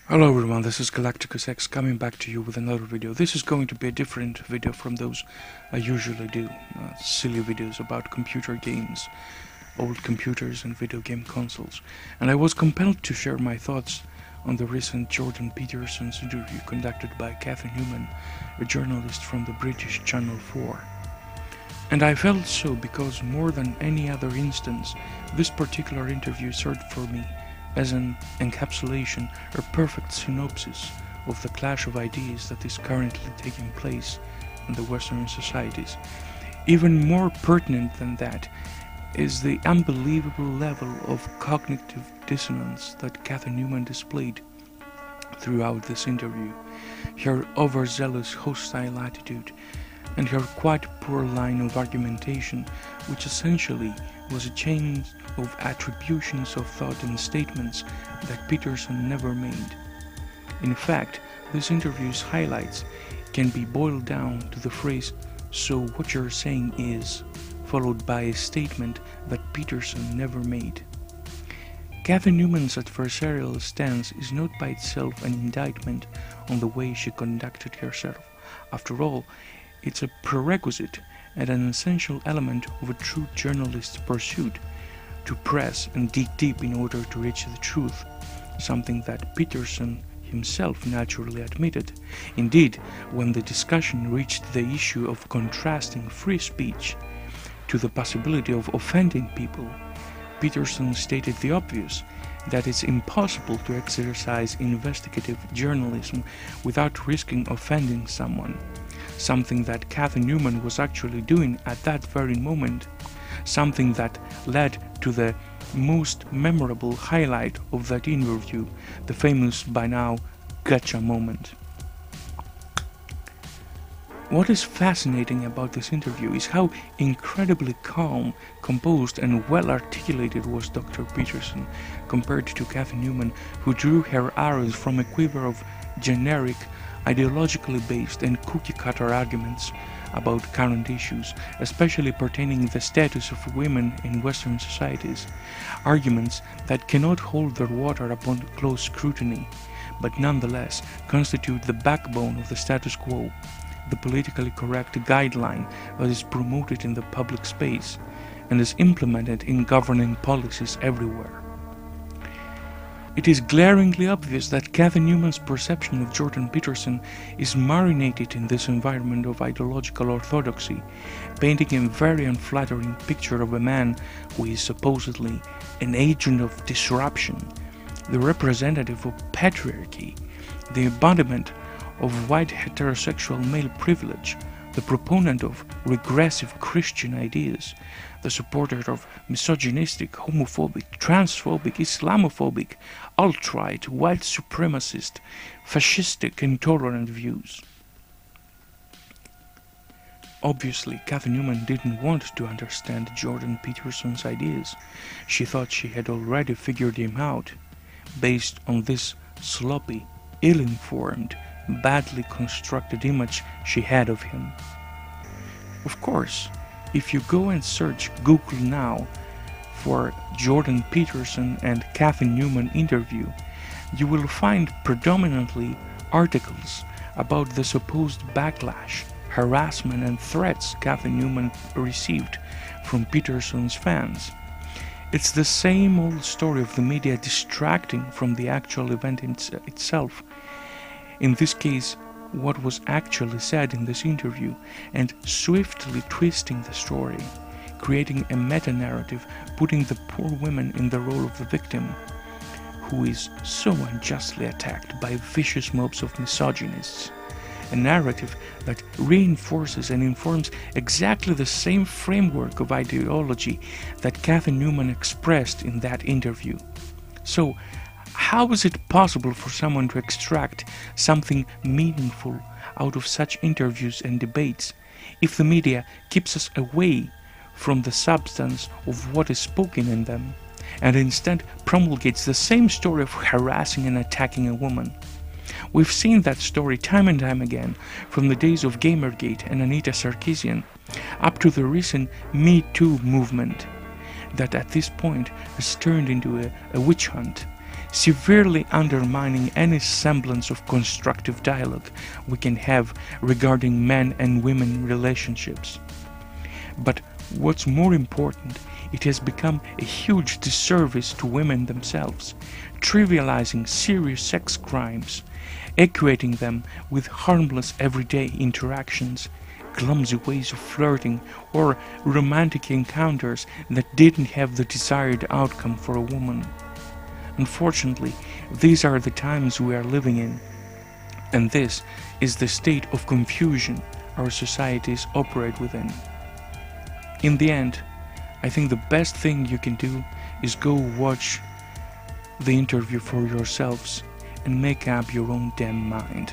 Hello everyone, this is Galacticus X coming back to you with another video. This is going to be a different video from those I usually do. Silly videos about computer games, old computers and video game consoles. And I was compelled to share my thoughts on the recent Jordan Peterson's interview conducted by Cathy Newman, a journalist from the British Channel 4. And I felt so because more than any other instance, this particular interview served for me as an encapsulation or perfect synopsis of the clash of ideas that is currently taking place in the Western societies. Even more pertinent than that is the unbelievable level of cognitive dissonance that Cathy Newman displayed throughout this interview, her overzealous hostile attitude, and her quite poor line of argumentation, which essentially was a chain of attributions of thought and statements that Peterson never made. In fact, this interview's highlights can be boiled down to the phrase, "So what you're saying is," followed by a statement that Peterson never made. Cathy Newman's adversarial stance is not by itself an indictment on the way she conducted herself. After all, it's a prerequisite and an essential element of a true journalist's pursuit to press and dig deep in order to reach the truth, something that Peterson himself naturally admitted. Indeed, when the discussion reached the issue of contrasting free speech to the possibility of offending people, Peterson stated the obvious, that it's impossible to exercise investigative journalism without risking offending someone, something that Cathy Newman was actually doing at that very moment, something that led to the most memorable highlight of that interview, the famous by now gotcha moment. What is fascinating about this interview is how incredibly calm, composed and well articulated was Dr. Peterson compared to Cathy Newman, who drew her arrows from a quiver of generic, ideologically based and cookie-cutter arguments about current issues, especially pertaining to the status of women in Western societies, arguments that cannot hold their water upon close scrutiny, but nonetheless constitute the backbone of the status quo, the politically correct guideline that is promoted in the public space and is implemented in governing policies everywhere. It is glaringly obvious that Cathy Newman's perception of Jordan Peterson is marinated in this environment of ideological orthodoxy, painting a very unflattering picture of a man who is supposedly an agent of disruption, the representative of patriarchy, the embodiment of white heterosexual male privilege, the proponent of regressive Christian ideas, the supporter of misogynistic, homophobic, transphobic, Islamophobic, alt-right, white supremacist, fascistic, intolerant views. Obviously, Cathy Newman didn't want to understand Jordan Peterson's ideas. She thought she had already figured him out, based on this sloppy, ill-informed, badly constructed image she had of him. Of course, if you go and search Google now for Jordan Peterson and Cathy Newman interview, you will find predominantly articles about the supposed backlash, harassment and threats Cathy Newman received from Peterson's fans. It's the same old story of the media distracting from the actual event itself. In this case, what was actually said in this interview, and swiftly twisting the story, creating a meta-narrative, putting the poor woman in the role of the victim, who is so unjustly attacked by vicious mobs of misogynists. A narrative that reinforces and informs exactly the same framework of ideology that Cathy Newman expressed in that interview. So, how is it possible for someone to extract something meaningful out of such interviews and debates if the media keeps us away from the substance of what is spoken in them and instead promulgates the same story of harassing and attacking a woman? We've seen that story time and time again, from the days of Gamergate and Anita Sarkeesian up to the recent Me Too movement that at this point has turned into a witch hunt, severely undermining any semblance of constructive dialogue we can have regarding men and women relationships. But what's more important, it has become a huge disservice to women themselves, trivializing serious sex crimes, equating them with harmless everyday interactions, clumsy ways of flirting, or romantic encounters that didn't have the desired outcome for a woman. Unfortunately, these are the times we are living in, and this is the state of confusion our societies operate within. In the end, I think the best thing you can do is go watch the interview for yourselves and make up your own damn mind.